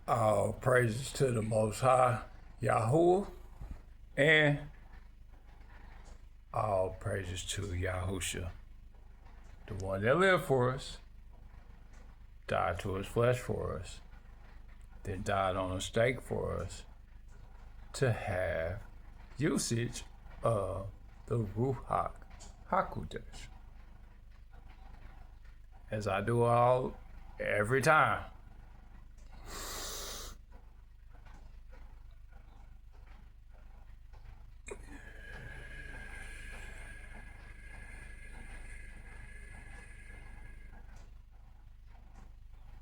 All praises to the Most High, Yahuah, and all praises to Yahusha, the one that lived for us, died to his flesh for us, then died on a stake for us to have usage of the Ruach HaKodesh. As I do every time.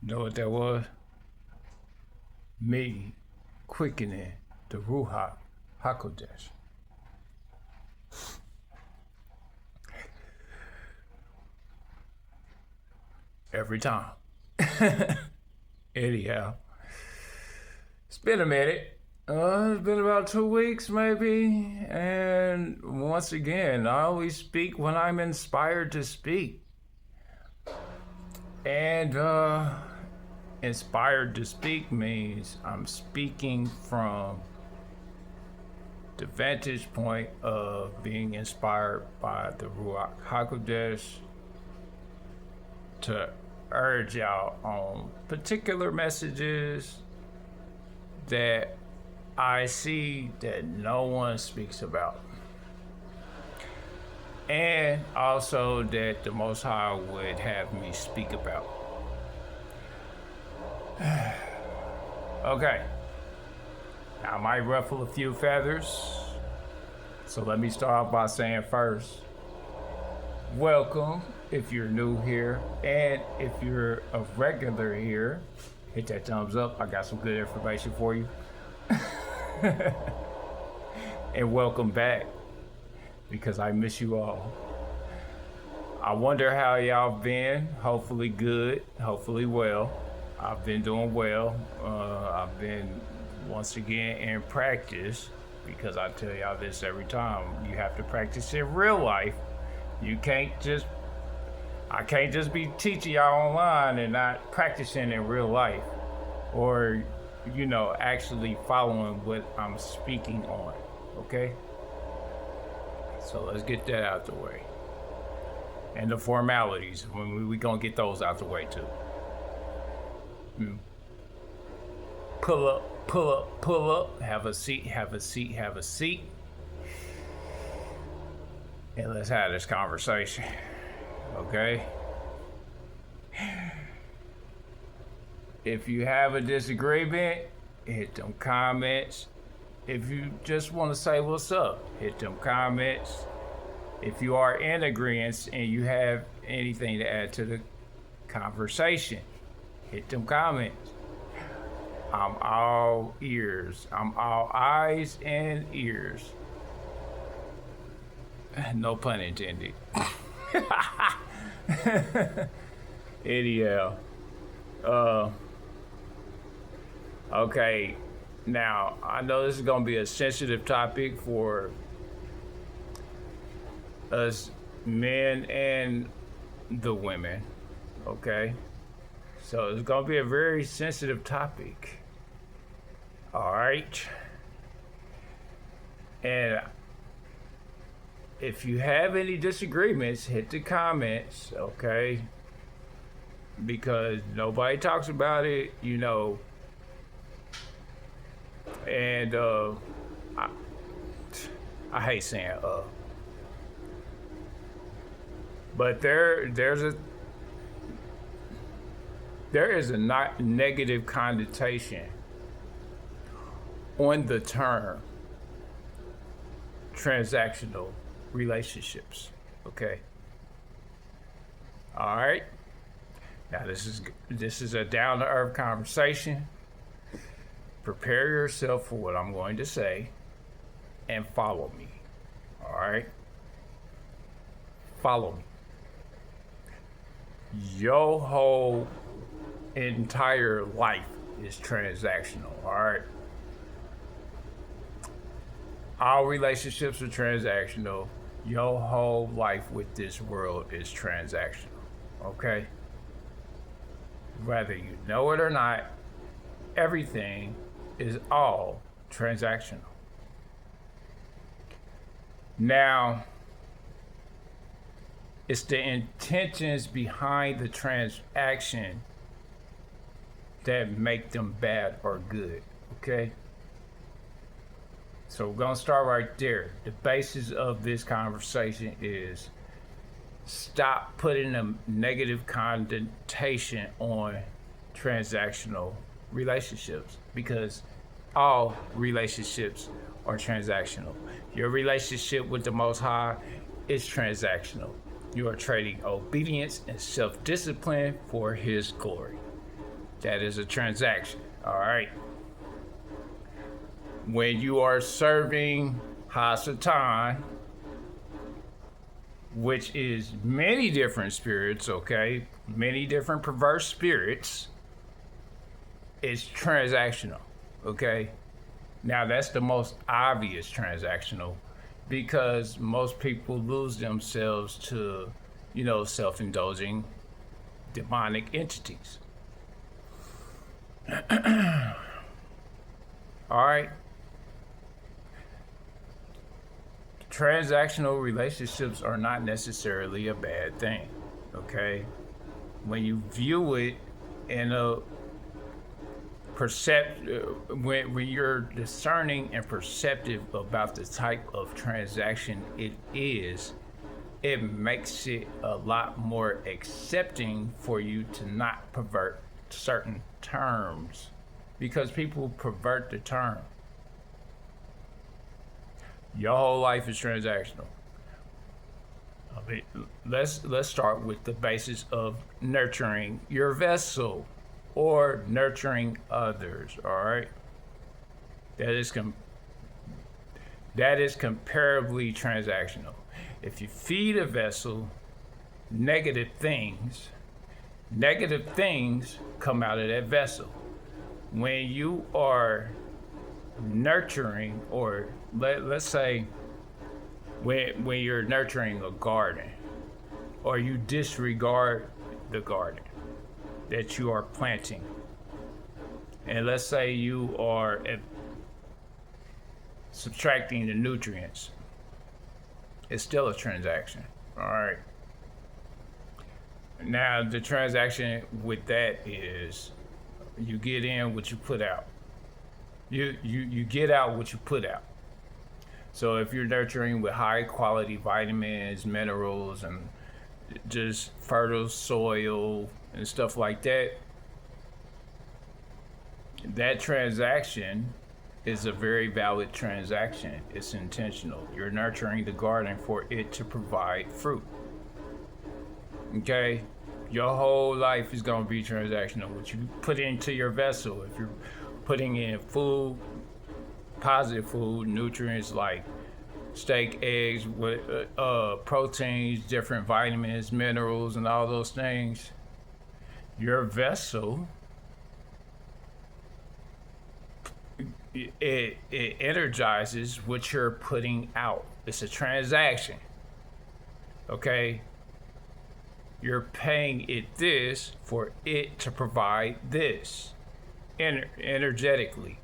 Know what that was? Me quickening the Ruach HaKodesh. Every time. Anyhow, it's been a minute. It's been about 2 weeks maybe. And once again, I always speak when I'm inspired to speak. And inspired to speak means I'm speaking from the vantage point of being inspired by the Ruach HaKodesh to urge y'all on particular messages that I see that no one speaks about. And also that the Most High would have me speak about. Okay. Now I might ruffle a few feathers. So let me start off by saying first, welcome if you're new here. And if you're a regular here, hit that thumbs up. I got some good information for you. And welcome back, because I miss you all. I wonder how y'all been. Hopefully good, hopefully well. I've been doing well. I've been once again in practice, because I tell y'all this every time. You have to practice in real life. I can't just be teaching y'all online and not practicing in real life, or actually following what I'm speaking on. Okay? So let's get that out the way. And the formalities, when we gonna get those out the way too. Pull up, pull up, pull up. Have a seat, have a seat, have a seat. And let's have this conversation. Okay? If you have a disagreement, hit them comments. If you just want to say what's up, hit them comments. If you are in agreement and you have anything to add to the conversation, hit them comments. I'm all ears. I'm all eyes and ears. No pun intended. Anyhow. Okay. Now, I know this is going to be a sensitive topic for us men and the women, okay? So it's going to be a very sensitive topic, all right? And if you have any disagreements, hit the comments, okay? Because nobody talks about it, and I hate saying but there is a not negative connotation on the term transactional relationships. Okay. All right. Now this is a down to earth conversation. Prepare yourself for what I'm going to say and follow me. All right? Follow me. Your whole entire life is transactional. All right? All relationships are transactional. Your whole life with this world is transactional. Okay? Whether you know it or not, everything is all transactional. Now, it's the intentions behind the transaction that make them bad or good, okay? So we're gonna start right there. The basis of this conversation is stop putting a negative connotation on transactional relationships, because all relationships are transactional. Your relationship with the Most High is transactional. You are trading obedience and self-discipline for His glory. That is a transaction, all right? When you are serving Hasatan, which is many different spirits, okay? Many different perverse spirits, it's transactional, okay? Now, that's the most obvious transactional, because most people lose themselves to, self-indulging demonic entities. All right. Transactional relationships are not necessarily a bad thing, okay? When you view it in a when you're discerning and perceptive about the type of transaction it is, it makes it a lot more accepting for you to not pervert certain terms, because people pervert the term. Your whole life is transactional. Let's start with the basis of nurturing your vessel or nurturing others. All right, that is comparably transactional. If you feed a vessel negative things come out of that vessel. When you are nurturing, or let's say when you're nurturing a garden, or you disregard the garden that you are planting, and let's say you are subtracting the nutrients, it's still a transaction. All right. Now, the transaction with that is you get in what you put out. You get out what you put out. So if you're nurturing with high quality vitamins, minerals, and just fertile soil and stuff like that, that transaction is a very valid transaction. It's intentional. You're nurturing the garden for it to provide fruit. Okay? Your whole life is going to be transactional. What you put into your vessel, if you're putting in food, positive food, nutrients like steak, eggs, proteins, different vitamins, minerals, and all those things, your vessel, it energizes what you're putting out. It's a transaction. Okay? You're paying it this for it to provide this energetically.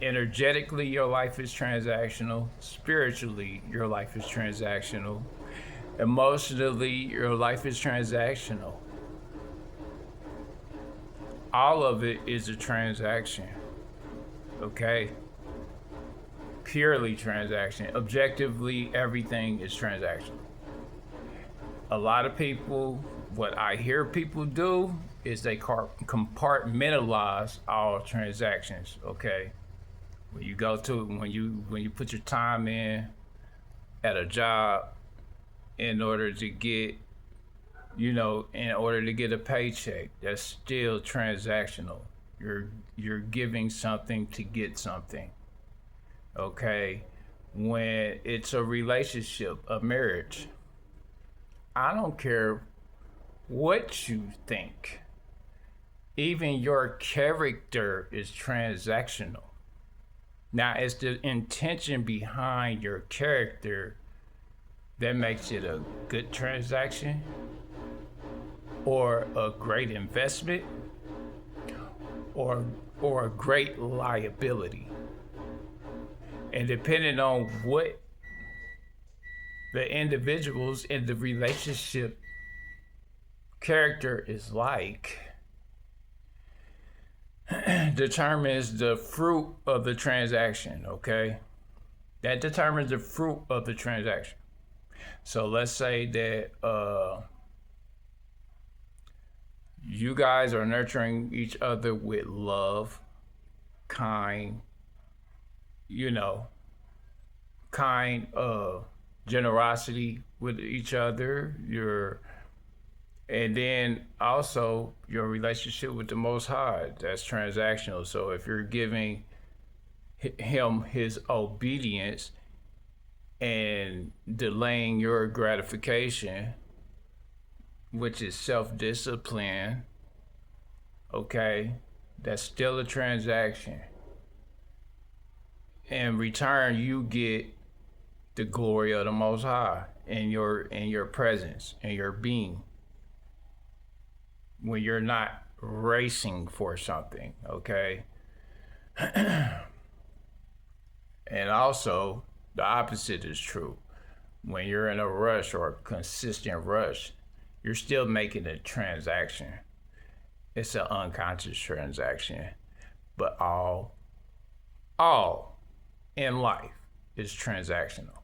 Energetically, your life is transactional. Spiritually, your life is transactional. Emotionally, your life is transactional. All of it is a transaction. Okay? Purely transaction. Objectively, everything is transactional. A lot of people, what I hear people do is they compartmentalize all transactions. Okay, when you put your time in at a job in order to get a paycheck, that's still transactional. You're giving something to get something. Okay, when it's a relationship, a marriage, I don't care what you think. Even your character is transactional. Now, it's the intention behind your character that makes it a good transaction or a great investment, or a great liability. And depending on what the individuals in the relationship character is like, determines the fruit of the transaction, okay? That determines the fruit of the transaction. So let's say that you guys are nurturing each other with love, kind, kind generosity with each other, and then also your relationship with the Most High, that's transactional. So if you're giving him his obedience and delaying your gratification, which is self-discipline, okay, that's still a transaction. In return, you get the glory of the Most High in your presence and your being. When you're not racing for something, okay? And also, the opposite is true. When you're in a rush or a consistent rush, you're still making a transaction. It's an unconscious transaction. But all in life is transactional.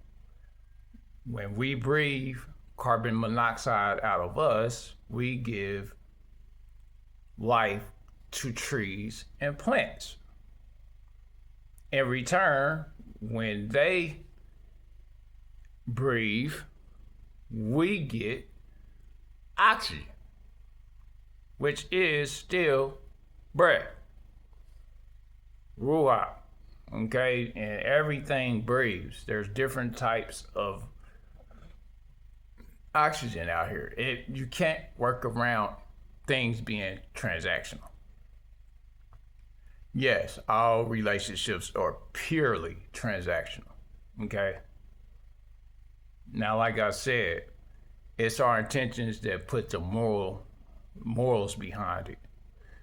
When we breathe carbon monoxide out of us, we give life to trees and plants. In return, when they breathe, we get oxygen, which is still breath. Yahuah. Okay, and everything breathes. There's different types of oxygen out here. You can't work around things being transactional. Yes, all relationships are purely transactional. Okay. Now, like I said, it's our intentions that put the morals behind it.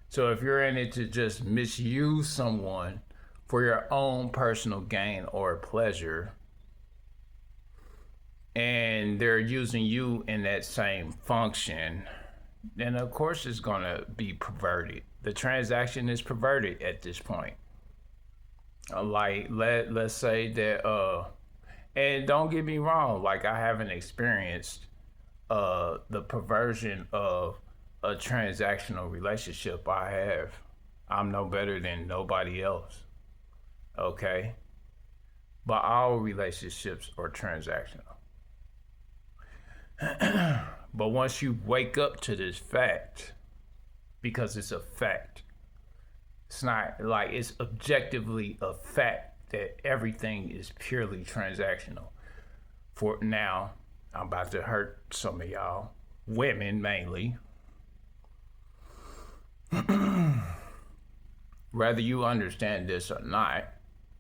So if you're in it to just misuse someone for your own personal gain or pleasure, and they're using you in that same function, then of course it's gonna be perverted. The transaction is perverted at this point. Like let's say that and don't get me wrong, like I haven't experienced the perversion of a transactional relationship. I'm no better than nobody else. Okay? But all relationships are transactional. But once you wake up to this fact, because it's a fact, it's not like it's objectively a fact that everything is purely transactional. For now, I'm about to hurt some of y'all, women mainly. Whether you understand this or not,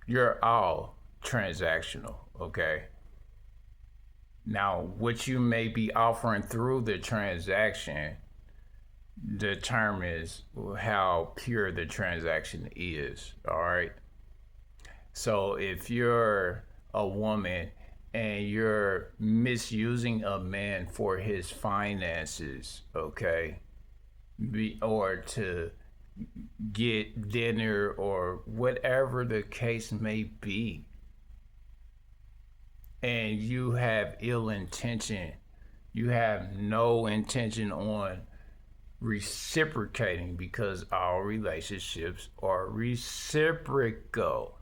you're all transactional, okay? Now, what you may be offering through the transaction determines how pure the transaction is, all right? So if you're a woman and you're misusing a man for his finances, okay, or to get dinner or whatever the case may be, and you have ill intention, you have no intention on reciprocating, because all relationships are reciprocal,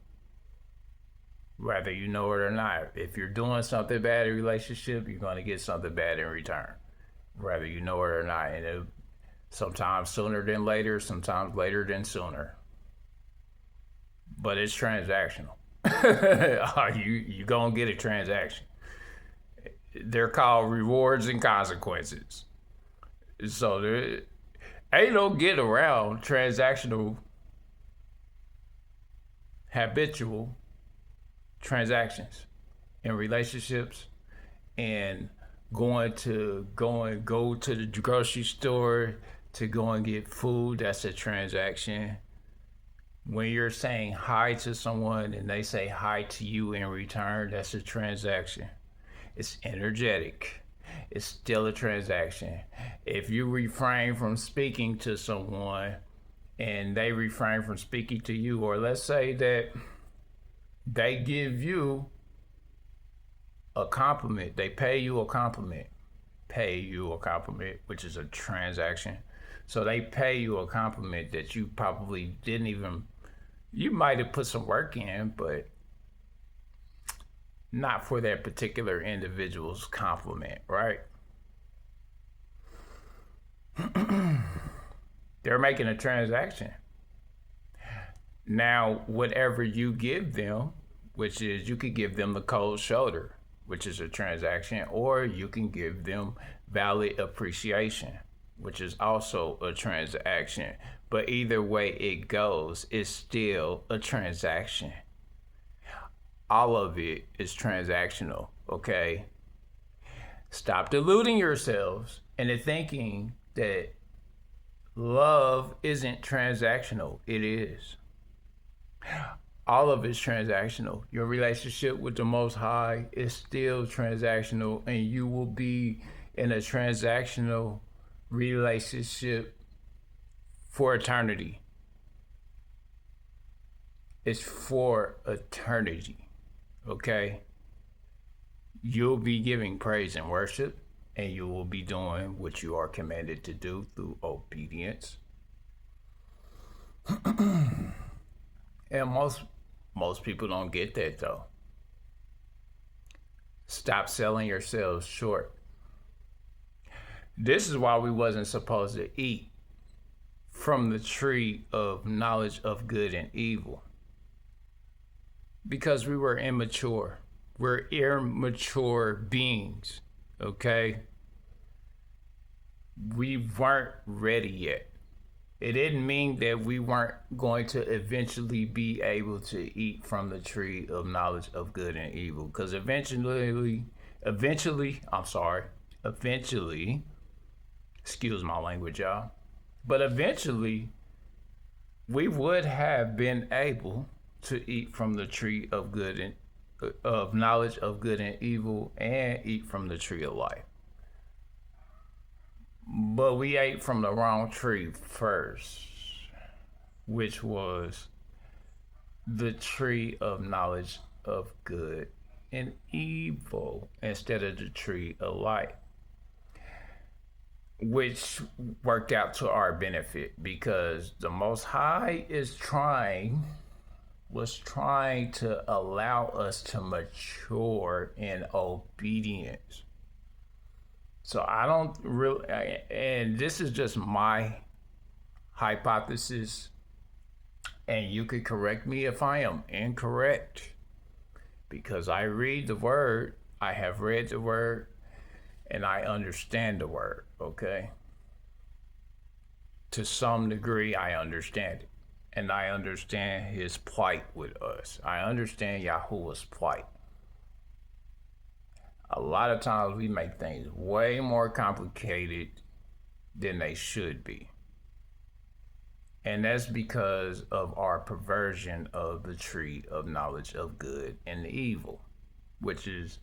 whether you know it or not. If you're doing something bad in a relationship, you're going to get something bad in return, whether you know it or not. And sometimes sooner than later, sometimes later than sooner. But it's transactional. You gonna get a transaction. They're called rewards and consequences. So there ain't no get around transactional, habitual transactions in relationships, and go to the grocery store to go and get food. That's a transaction. When you're saying hi to someone and they say hi to you in return, that's a transaction. It's energetic. It's still a transaction. If you refrain from speaking to someone and they refrain from speaking to you, or let's say that they give you a compliment, they pay you a compliment, which is a transaction. So they pay you a compliment that you probably didn't even, you might have put some work in, but not for that particular individual's compliment, right? They're making a transaction. Now, whatever you give them, which is you could give them the cold shoulder, which is a transaction, or you can give them valid appreciation, which is also a transaction. But either way it goes, it's still a transaction. All of it is transactional, okay? Stop deluding yourselves into thinking that love isn't transactional. It is. All of it's transactional. Your relationship with the Most High is still transactional, and you will be in a transactional relationship for eternity. It's for eternity, okay? You'll be giving praise and worship, and you will be doing what you are commanded to do through obedience. And most people don't get that, though. Stop selling yourselves short. This is why we wasn't supposed to eat from the tree of knowledge of good and evil, because we were immature. We're immature beings, okay? We weren't ready yet. It didn't mean that we weren't going to eventually be able to eat from the tree of knowledge of good and evil, because eventually, excuse my language, y'all, but eventually we would have been able to eat from the tree of good and of knowledge of good and evil, and eat from the tree of life. But we ate from the wrong tree first, which was the tree of knowledge of good and evil instead of the tree of life, which worked out to our benefit, because the Most High was trying to allow us to mature in obedience. So I don't really, and this is just my hypothesis, and you could correct me if I am incorrect, because I read the word, I have read the word, and I understand the word, okay? To some degree, I understand it. And I understand his plight with us. I understand Yahuah's plight. A lot of times we make things way more complicated than they should be. And that's because of our perversion of the tree of knowledge of good and evil, which is,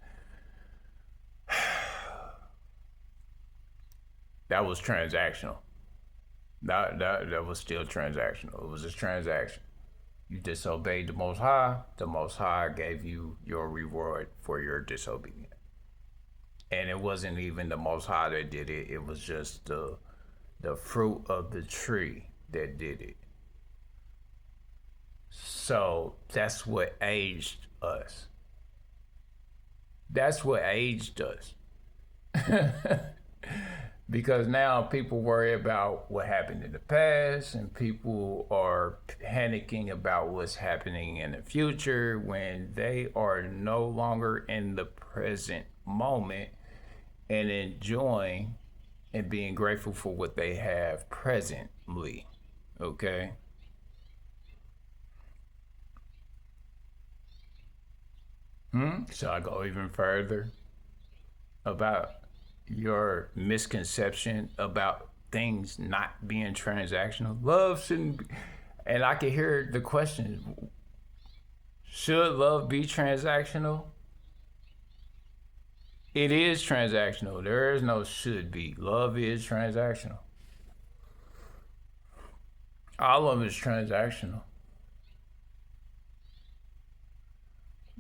that was transactional. That was still transactional. It was a transaction. You disobeyed the Most High. The Most High gave you your reward for your disobedience. And it wasn't even the Most High that did it. It was just the fruit of the tree that did it. So that's what aged us. That's what aged us. Because now people worry about what happened in the past, and people are panicking about what's happening in the future when they are no longer in the present moment and enjoying and being grateful for what they have presently. Okay? Shall I go even further about your misconception about things not being transactional? Love shouldn't be. And I can hear the question, should love be transactional? It is transactional. There is no should be. Love is transactional. All of it is transactional.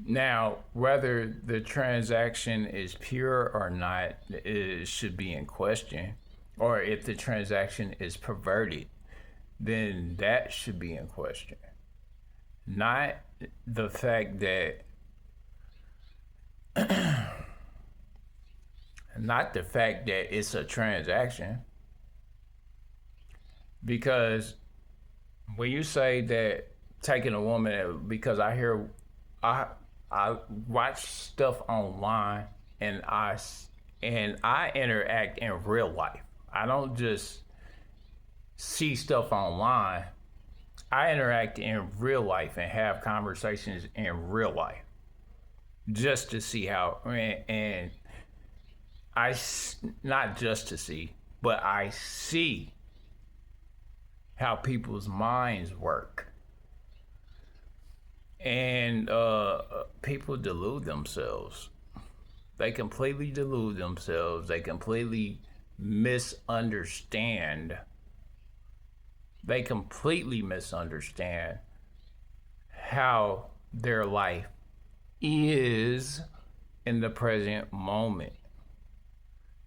Now, whether the transaction is pure or not, it should be in question. Or if the transaction is perverted, then that should be in question. Not the fact that it's a transaction. Because when you say that taking a woman, because I watch stuff online and I interact in real life. I don't just see stuff online. I interact in real life and have conversations in real life just to see how, and not just to see, but I see how people's minds work. And people delude themselves. They completely delude themselves. They completely misunderstand. They completely misunderstand how their life is in the present moment.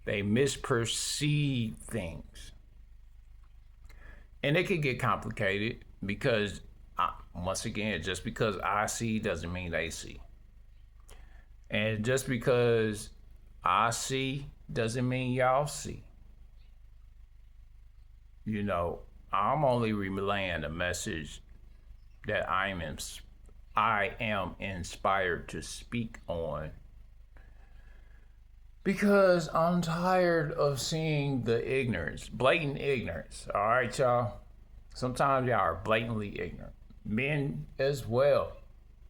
They misperceive things. And it can get complicated because, once again, just because I see doesn't mean they see. And just because I see doesn't mean y'all see. You know, I'm only relaying a message that I am inspired to speak on, because I'm tired of seeing the ignorance, blatant ignorance. All right, y'all. Sometimes y'all are blatantly ignorant. Men as well.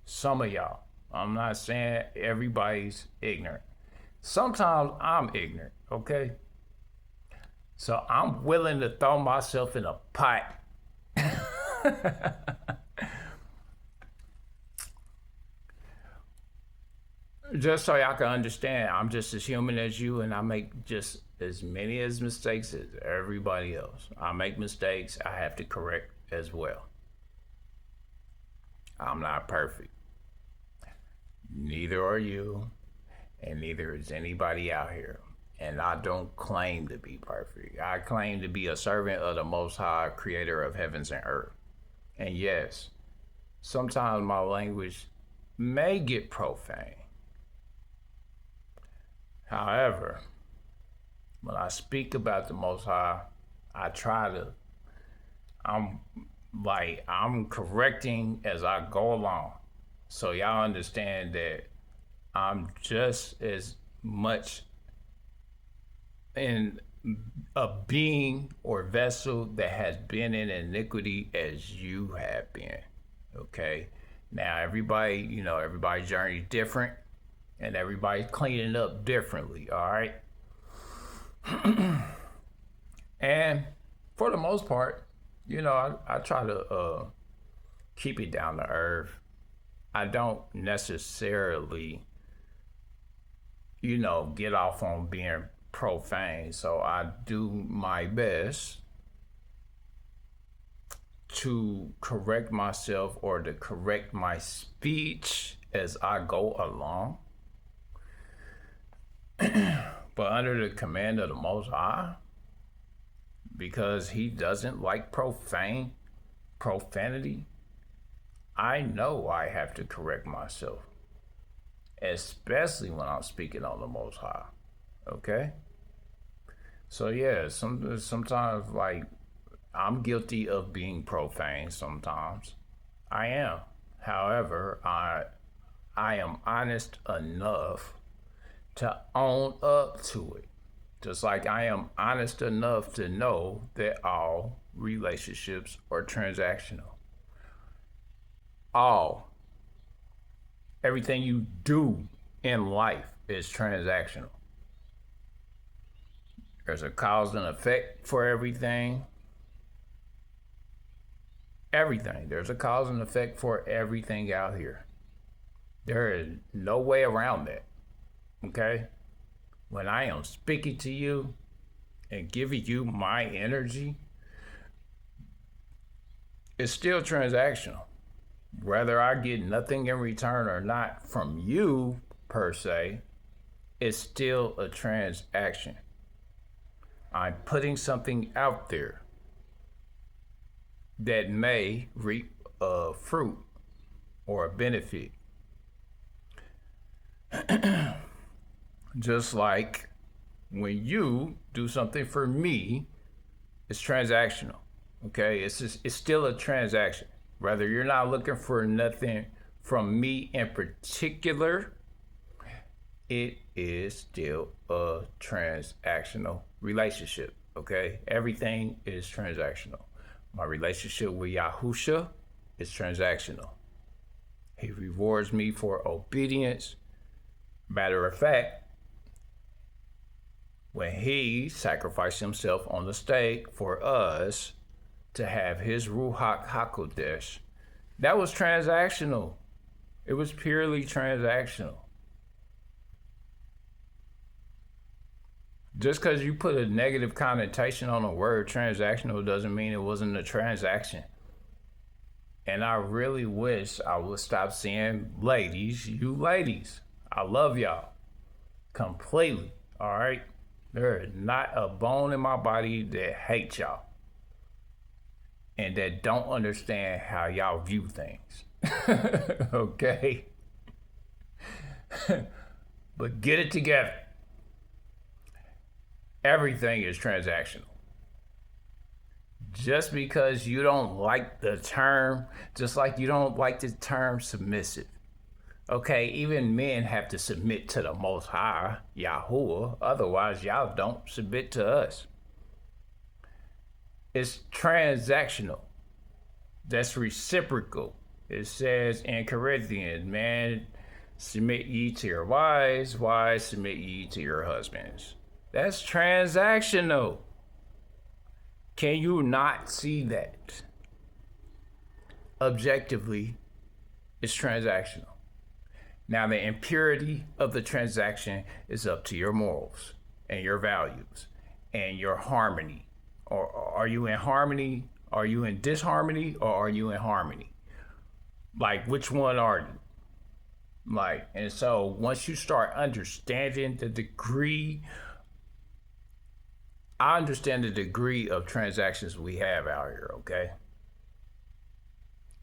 Some of y'all. I'm not saying everybody's ignorant. Sometimes I'm ignorant, okay? So I'm willing to throw myself in a pot. Just so y'all can understand, I'm just as human as you, and I make just as many mistakes as everybody else. I make mistakes, I have to correct as well. I'm not perfect. Neither are you, and neither is anybody out here. And I don't claim to be perfect. I claim to be a servant of the Most High, creator of heavens and earth. And yes, sometimes my language may get profane. However, when I speak about the Most High, I'm correcting as I go along. So y'all understand that I'm just as much in a being or vessel that has been in iniquity as you have been. Okay? Now everybody's journey is different, and everybody's cleaning up differently, all right? And for the most part, I try to keep it down to earth. I don't necessarily, get off on being profane. So I do my best to correct myself or to correct my speech as I go along. But under the command of the Most High, because he doesn't like profanity, I know I have to correct myself, especially when I'm speaking on the Most High. Okay? So yeah, sometimes like I'm guilty of being profane sometimes. I am. However, I am honest enough to own up to it. Just like I am honest enough to know that all relationships are transactional. Everything you do in life is transactional. There's a cause and effect for everything. Everything. There's a cause and effect for everything out here. There is no way around that. Okay? When I am speaking to you and giving you my energy, it's still transactional. Whether I get nothing in return or not from you, per se, it's still a transaction. I'm putting something out there that may reap a fruit or a benefit. Just like when you do something for me, it's transactional. Okay, it's still a transaction. Whether you're not looking for nothing from me in particular, it is still a transactional relationship. Okay, everything is transactional. My relationship with Yahuah is transactional. He rewards me for obedience. Matter of fact, when he sacrificed himself on the stake for us to have his Ruach HaKodesh, that was transactional. It was purely transactional. Just because you put a negative connotation on the word transactional doesn't mean it wasn't a transaction. And I really wish I would stop saying ladies, you ladies. I love y'all completely, all right? There is not a bone in my body that hates y'all and that don't understand how y'all view things, okay? But get it together. Everything is transactional. Just because you don't like the term, just like you don't like the term submissive. Okay, even men have to submit to the Most High, Yahuah, otherwise y'all don't submit to us. It's transactional. That's reciprocal. It says in Corinthians, man, submit ye to your wives, wives submit ye to your husbands. That's transactional. Can you not see that? Objectively, it's transactional. Now, the impurity of the transaction is up to your morals and your values and your harmony. Or are you in harmony? Are you in disharmony? Or are you in harmony? Like, which one are you? Like, and so once you start understanding the degree, I understand the degree of transactions we have out here, okay?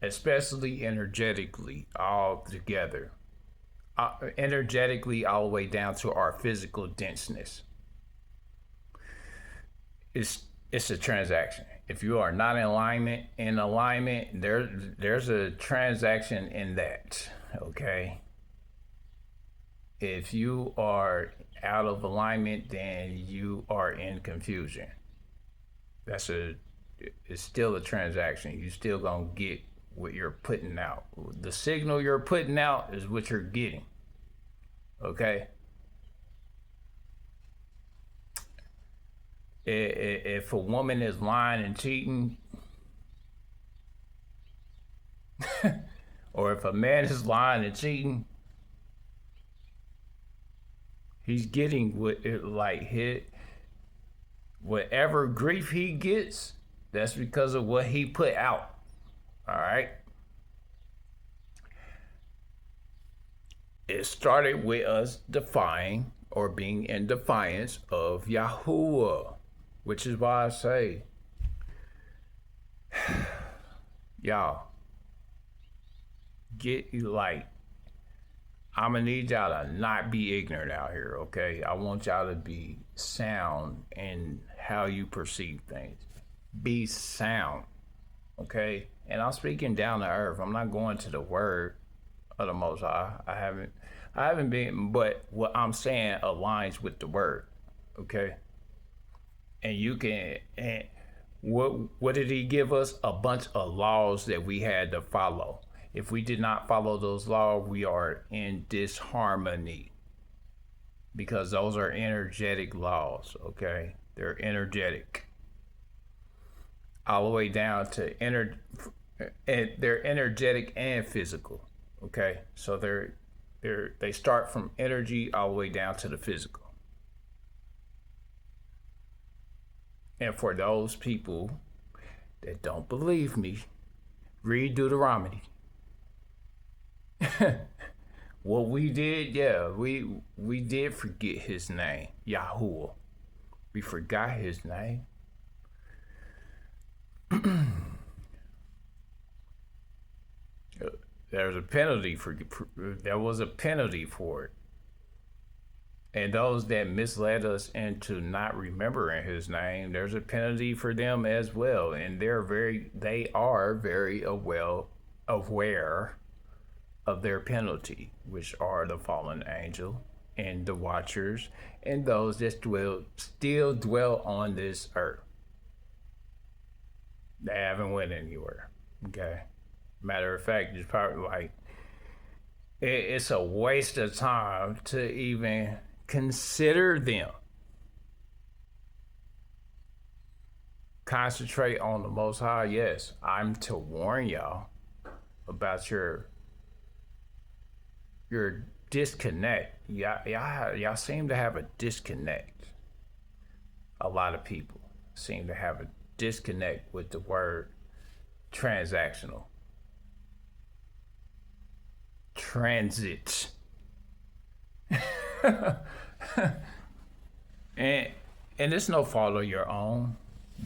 Especially energetically, all together. Energetically, all the way down to our physical denseness. It's a transaction. If you are not in alignment, there's a transaction in that, okay? If you are out of alignment, then you are in confusion. It's still a transaction. You still gonna get what you're putting out. The signal you're putting out is what you're getting. Okay? If a woman is lying and cheating, or if a man is lying and cheating, he's getting whatever grief he gets, that's because of what he put out. All right. It started with us defying or being in defiance of Yahuah, which is why I say, y'all, I'm gonna need y'all to not be ignorant out here, okay? I want y'all to be sound in how you perceive things. Be sound, okay? And I'm speaking down to earth. I'm not going to the word of the Most High. I haven't been, but what I'm saying aligns with the word, okay? And you can, and what did he give us? A bunch of laws that we had to follow. If we did not follow those laws, we are in disharmony, because those are energetic laws, okay? They're energetic. All the way down to and they're energetic and physical. Okay, so they start from energy all the way down to the physical. And for those people that don't believe me, read Deuteronomy. What we did, yeah, we did forget his name, Yahuah. We forgot his name. There's a penalty for there was a penalty for it. And those that misled us into not remembering his name, there's a penalty for them as well. And they are very well aware of their penalty, which are the fallen angel and the watchers and those that still dwell on this earth. They haven't went anywhere. Okay. Matter of fact, it's probably like it's a waste of time to even consider them. Concentrate on the Most High. Yes, I'm to warn y'all about your disconnect. Y'all seem to have a disconnect. A lot of people seem to have a disconnect with the word transactional. Transit. and it's no fault of your own,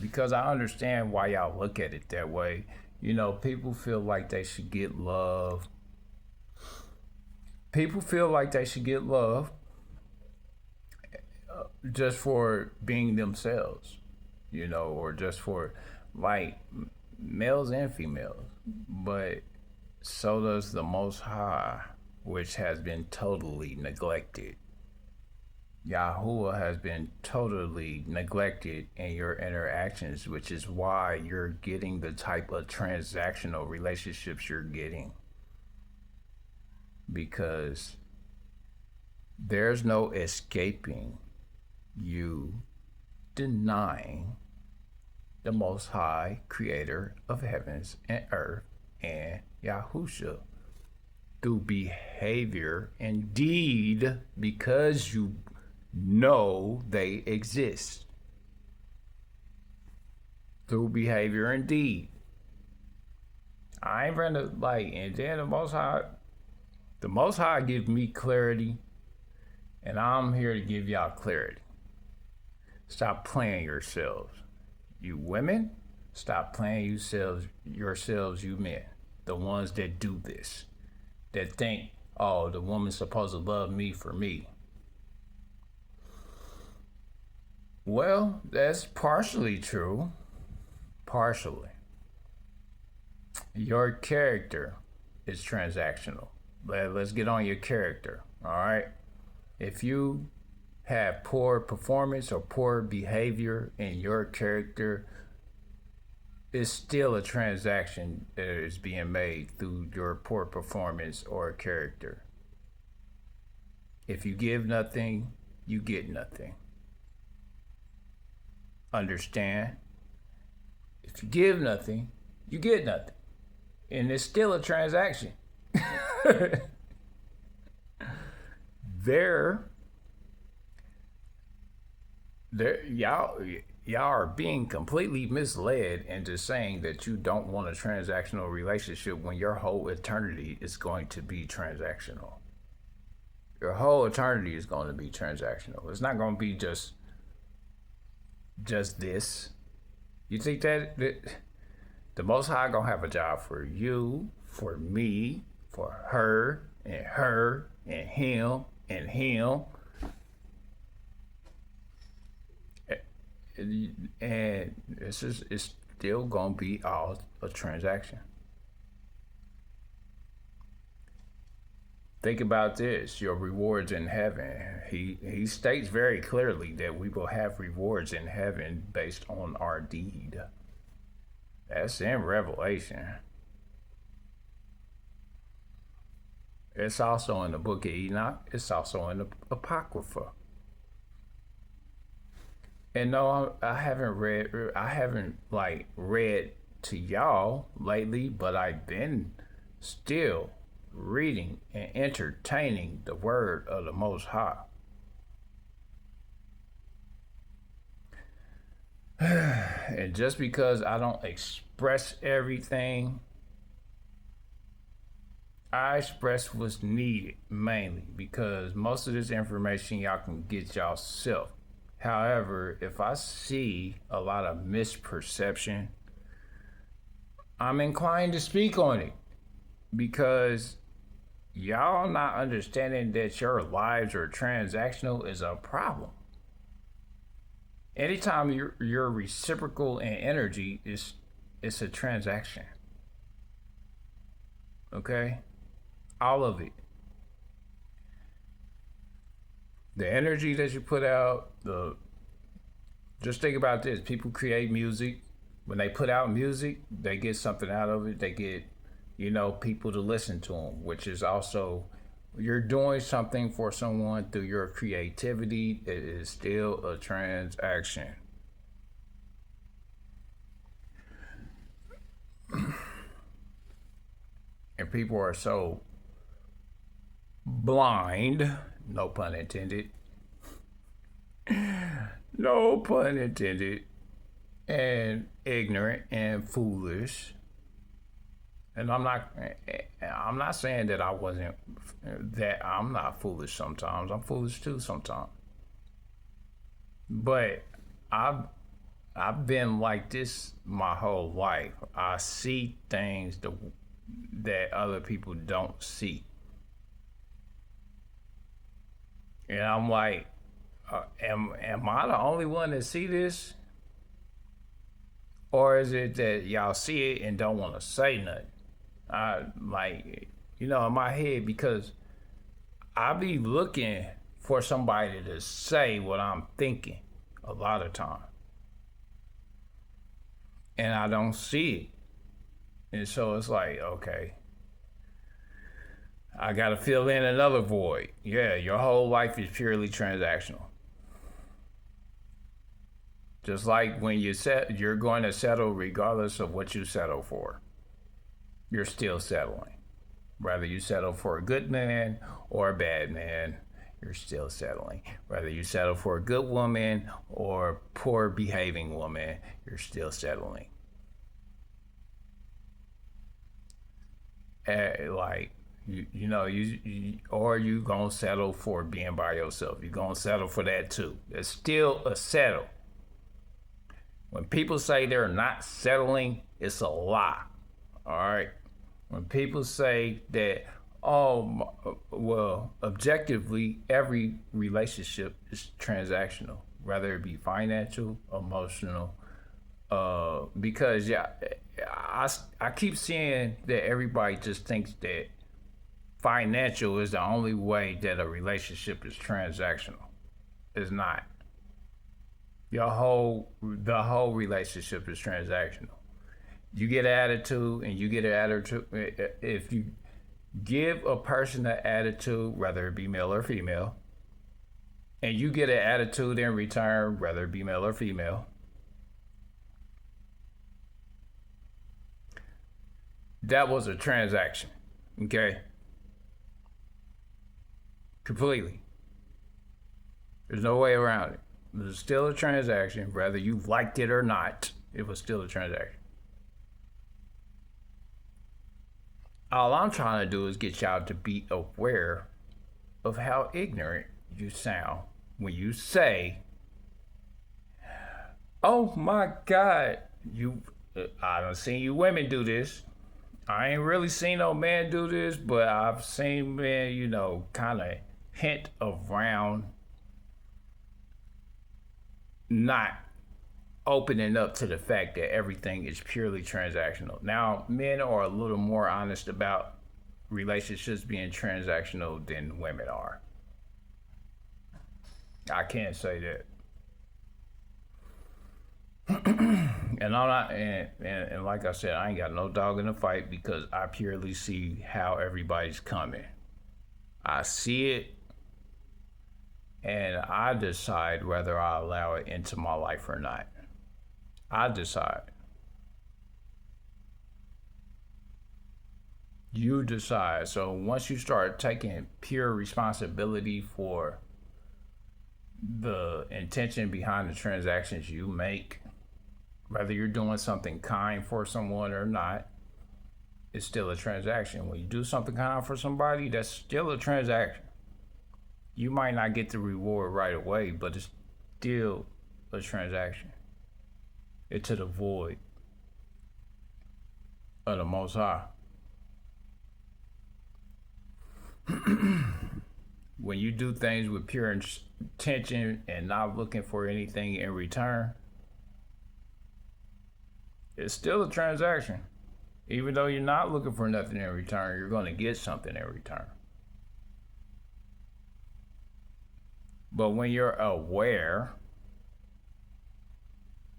because I understand why y'all look at it that way. You know, people feel like they should get love. People feel like they should get love just for being themselves, you know, or just for like males and females. But so does the Most High, which has been totally neglected. Yahuah has been totally neglected in your interactions, which is why you're getting the type of transactional relationships you're getting. Because there's no escaping you denying the Most High, creator of heavens and earth, and Yahusha through behavior and deed, because you know they exist. Through behavior and deed. I ain't gonna like, and then the Most High gives me clarity, and I'm here to give y'all clarity. Stop playing yourselves. You women, stop playing yourselves, you men. The ones that do this. That think, oh, the woman's supposed to love me for me. Well, that's partially true. Partially. Your character is transactional. Let's get on your character, all right? If you have poor performance or poor behavior in your character, it's still a transaction that is being made through your poor performance or character. If you give nothing, you get nothing. Understand? If you give nothing, you get nothing. And it's still a transaction. Y'all are being completely misled into saying that you don't want a transactional relationship when your whole eternity is going to be transactional. Your whole eternity is going to be transactional. It's not going to be just this. You think that the Most High gonna have a job for you, for me, for her, and him, and him. And it's still gonna be all a transaction. Think about this, your rewards in heaven. He states very clearly that we will have rewards in heaven based on our deed. That's in Revelation. It's also in the book of Enoch. It's also in the Apocrypha. And no, I haven't read to y'all lately, but I've been still reading and entertaining the word of the Most High. And just because I don't express everything, I express what's needed mainly because most of this information y'all can get yourself. However, if I see a lot of misperception, I'm inclined to speak on it because y'all not understanding that your lives are transactional is a problem. Anytime you're reciprocal in energy, it's a transaction. Okay? All of it. The energy that you put out, just think about this. People create music. When they put out music, they get something out of it. They get, people to listen to them, which is also, you're doing something for someone through your creativity. It is still a transaction. And people are so blind, no pun intended, no pun intended, and ignorant and foolish. And I'm not saying that I'm not foolish sometimes. I'm foolish too sometimes. But I've been like this my whole life. I see things that other people don't see. And I'm like, am I the only one that see this? Or is it that y'all see it and don't want to say nothing? In my head, because I be looking for somebody to say what I'm thinking a lot of time. And I don't see it. And so it's like, okay, I got to fill in another void. Yeah, your whole life is purely transactional. Just like when you're going to settle regardless of what you settle for. You're still settling. Whether you settle for a good man or a bad man, you're still settling. Whether you settle for a good woman or a poor behaving woman, you're still settling. Or you gonna settle for being by yourself. You're gonna settle for that too. It's still a settle. When people say they're not settling, it's a lie. All right. When people say that, objectively, every relationship is transactional, whether it be financial, emotional, because I keep seeing that everybody just thinks that financial is the only way that a relationship is transactional. It's not. The whole relationship is transactional. You get an attitude and you get an attitude. If you give a person an attitude, whether it be male or female, and you get an attitude in return, whether it be male or female, that was a transaction. Okay? Completely. There's no way around it. It was still a transaction, whether you liked it or not. It was still a transaction. All I'm trying to do is get y'all to be aware of how ignorant you sound when you say, "Oh my God, I done seen you women do this. I ain't really seen no man do this, but I've seen men, kind of hint around not opening up to the fact that everything is purely transactional." Now, men are a little more honest about relationships being transactional than women are. I can't say that. And I'm not, and like I said, I ain't got no dog in the fight because I purely see how everybody's coming. I see it, and I decide whether I allow it into my life or not. I decide. You decide. So once you start taking pure responsibility for the intention behind the transactions you make, whether you're doing something kind for someone or not, it's still a transaction. When you do something kind for somebody, that's still a transaction. You might not get the reward right away, but it's still a transaction. It's to the void of the Most High. When you do things with pure intention and not looking for anything in return, it's still a transaction. Even though you're not looking for nothing in return, you're going to get something in return. But when you're aware,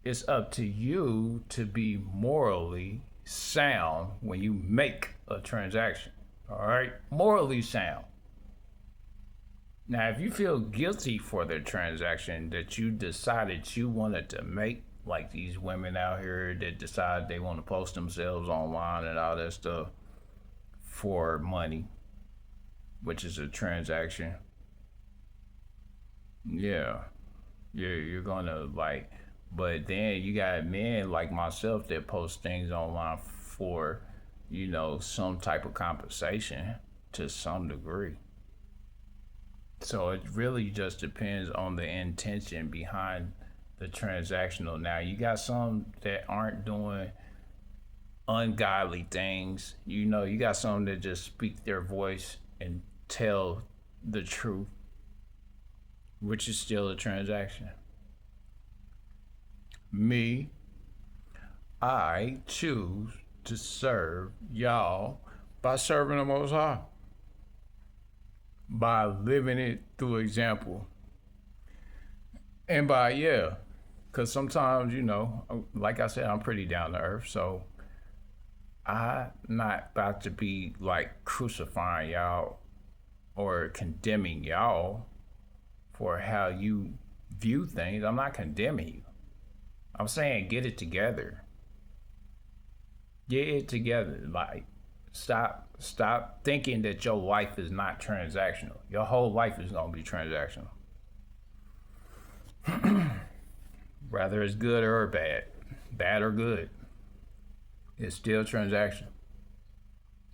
it's up to you to be morally sound when you make a transaction. All right? Morally sound. Now, if you feel guilty for the transaction that you decided you wanted to make, like these women out here that decide they want to post themselves online and all that stuff for money, which is a transaction. Yeah, you're gonna like, but then you got men like myself that post things online for, some type of compensation to some degree. So it really just depends on the intention behind the transactional. Now you got some that aren't doing ungodly things. You got some that just speak their voice and tell the truth, which is still a transaction. Me, I choose to serve y'all by serving the Most High, by living it through example. And because sometimes, like I said, I'm pretty down to earth, so I'm not about to be like crucifying y'all or condemning y'all for how you view things. I'm not condemning you. I'm saying get it together. Get it together. Like, stop thinking that your life is not transactional. Your whole life is gonna be transactional. Whether it's good or bad or good, it's still transactional.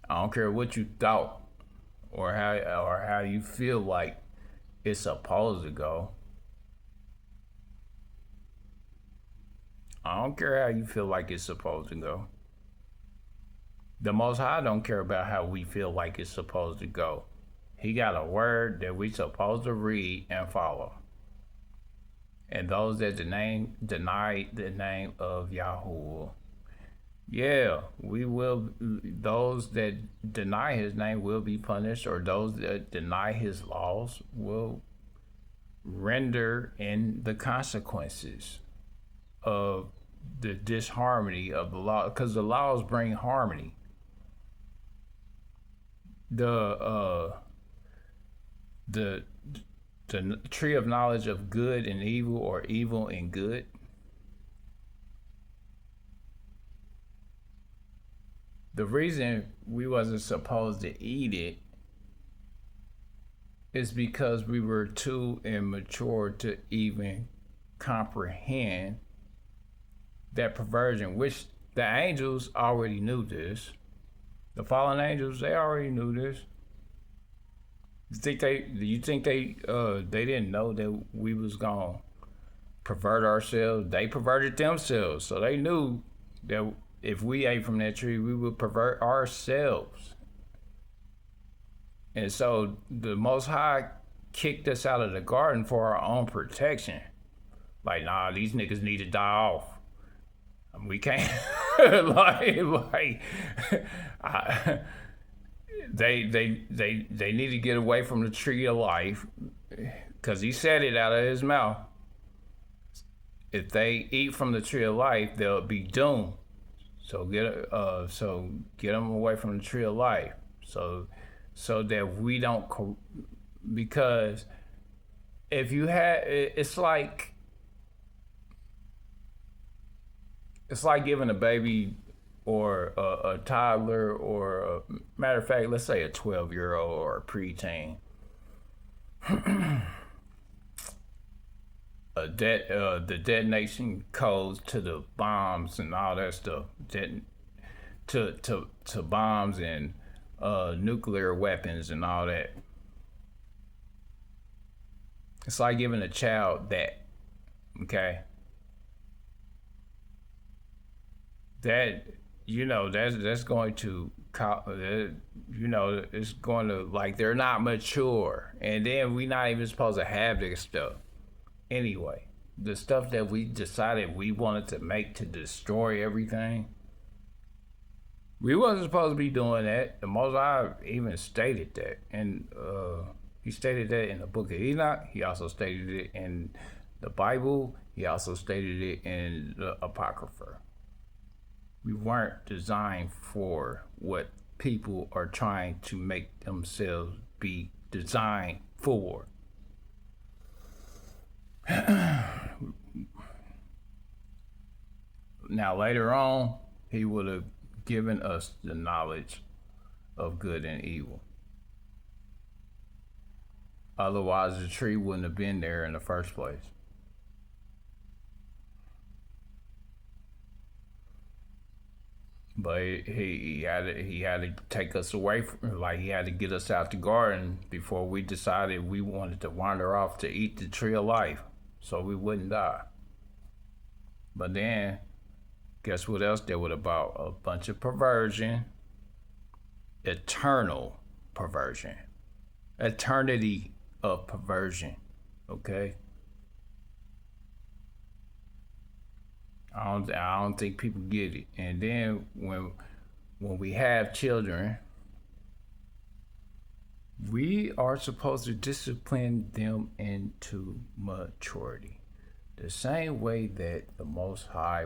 I don't care what you thought or how you feel like it's supposed to go. I don't care how you feel like it's supposed to go. The Most High don't care about how we feel like it's supposed to go. He got a word that we supposed to read and follow. And those that deny the name of Yahuah, those that deny his name will be punished, or those that deny his laws will render in the consequences of the disharmony of the law, because the laws bring harmony. The tree of knowledge of good and evil, or evil and good, the reason we wasn't supposed to eat it is because we were too immature to even comprehend that perversion, which the angels already knew this. The fallen angels, they already knew this. You think they didn't know that we was gonna pervert ourselves? They perverted themselves, so they knew that if we ate from that tree, we would pervert ourselves. And so the Most High kicked us out of the garden for our own protection. Like, nah, these niggas need to die off. We can't they need to get away from the tree of life, because he said it out of his mouth. If they eat from the tree of life, they'll be doomed. So get them away from the tree of life, so that we don't, because if you had, it's like giving a baby or a toddler, or matter of fact, let's say a 12-year-old or a preteen. The detonation codes to the bombs and all that stuff, to bombs and nuclear weapons and all that. It's like giving a child that, okay? That, that's going to, it's going to, like, they're not mature. And then we're not even supposed to have this stuff. Anyway, the stuff that we decided we wanted to make to destroy everything, we wasn't supposed to be doing that. The Most High even stated that. And he stated that in the book of Enoch. He also stated it in the Bible. He also stated it in the Apocrypha. We weren't designed for what people are trying to make themselves be designed for. Now, later on, he would have given us the knowledge of good and evil. Otherwise, the tree wouldn't have been there in the first place. But he had to take us away from, like, he had to get us out the garden before we decided we wanted to wander off to eat the tree of life so we wouldn't die. But then, guess what else there was about? A bunch of perversion, eternal perversion, eternity of perversion, okay? I don't think people get it. And then when we have children, we are supposed to discipline them into maturity, the same way that the Most High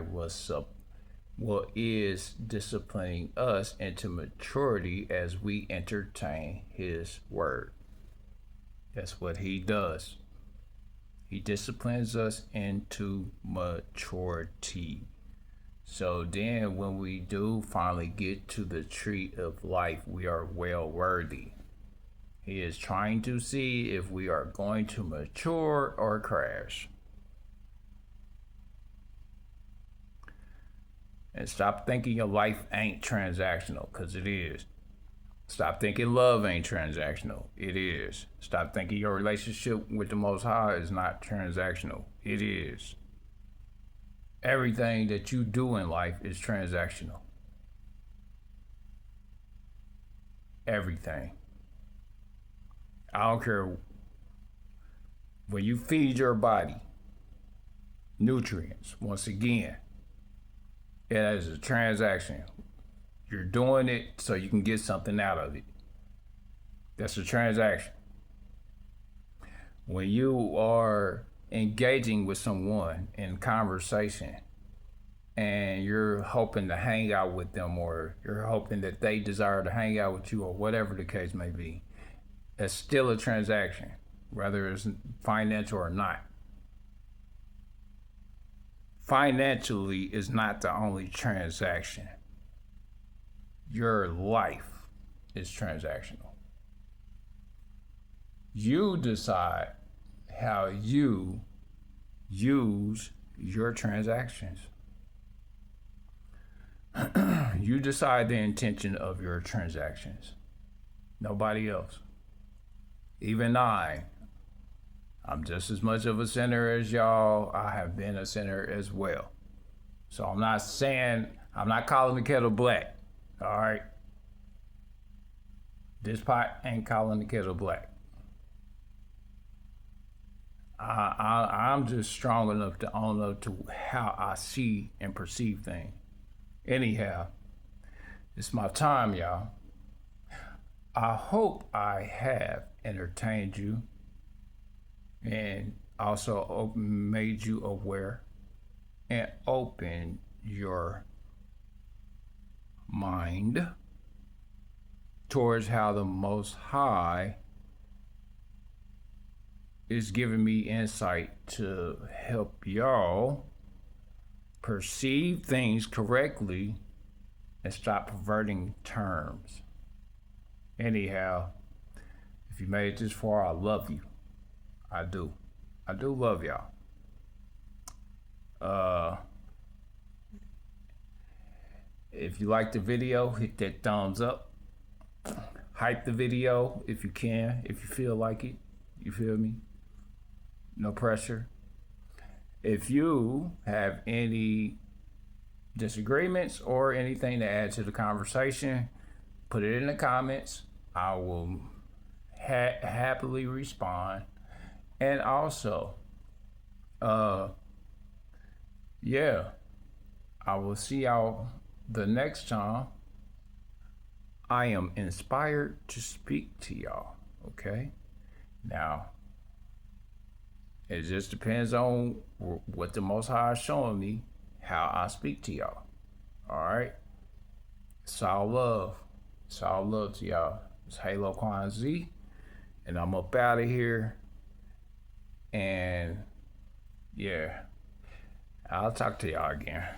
is disciplining us into maturity as we entertain His word. That's what He does. He disciplines us into maturity. So then when we do finally get to the tree of life, we are well worthy. He is trying to see if we are going to mature or crash. And stop thinking your life ain't transactional, because it is. Stop thinking love ain't transactional. It is. Stop thinking your relationship with the Most High is not transactional. It is. Everything that you do in life is transactional. Everything. I don't care. When you feed your body nutrients, once again, it is a transaction. You're doing it so you can get something out of it. That's a transaction. When you are engaging with someone in conversation and you're hoping to hang out with them, or you're hoping that they desire to hang out with you, or whatever the case may be, it's still a transaction, whether it's financial or not. Financially is not the only transaction. Your life is transactional. You decide how you use your transactions. You decide the intention of your transactions. Nobody else. Even I'm just as much of a sinner as y'all. I have been a sinner as well. So I'm not calling the kettle black. All right. This pot ain't calling the kettle black. I'm just strong enough to own up to how I see and perceive things. Anyhow, it's my time, y'all. I hope I have entertained you and also made you aware and open your mind towards how the Most High is giving me insight to help y'all perceive things correctly and stop perverting terms. Anyhow, if you made it this far, I love you. I do. I do love y'all. If you like the video, hit that thumbs up. Hype the video if you can, if you feel like it. You feel me? No pressure. If you have any disagreements or anything to add to the conversation, put it in the comments. I will happily respond. And also, yeah, I will see y'all the next time. I am inspired to speak to y'all, okay? Now, it just depends on what the Most High is showing me, how I speak to y'all, all right? It's all love. It's all love to y'all. It's Haloe369, and I'm up out of here. And yeah, I'll talk to y'all again.